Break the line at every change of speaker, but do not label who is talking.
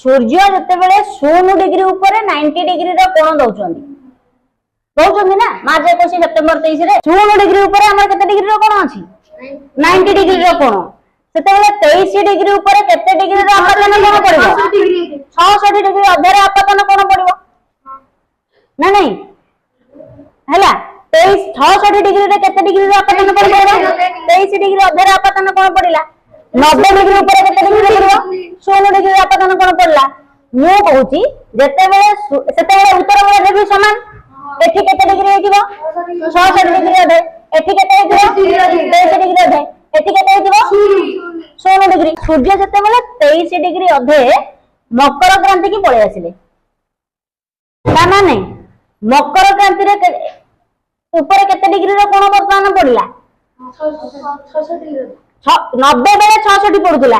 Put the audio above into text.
सूर्य जितेबले 0 degree ऊपर 90 degree कोण दौरान दौरान ना मार्च 21 सेप्टेम्बर 23 0 डिग्री ऊपर केते डिग्री कोण अच्छी 90 डिग्री कोण से 23 डिग्री ऊपर केते डिग्री आपतन कोण पड़ो 66 डिग्री अधे आपतन कोण पड़ो ना नहीं हैला 66 डिग्री रे केते डिग्री आपतन कोण पड़ो 23 डिग्री अधे आपतन कोण पड़िला 90 डिग्री ऊपर केते डिग्री पड़ो 16 डिग्री आपतन कोण पड़ला मु कहूची जेतेबेले उत्तर गोलार्ध भी समान एठी केते डिग्री हेतिबो 66 डिग्री अधे एठी केते हेतिबो 23 डिग्री अधे एठी केते हेतिबो 16 डिग्री सूर्य जेतेबेले 23 डिग्री अधे मकर क्रांति की पळे आसिले ना ना नहीं मकर क्रांति रे ऊपर केते डिग्री रे कोण वर्तमान पड़िला 90 बेले 66 पड़ुला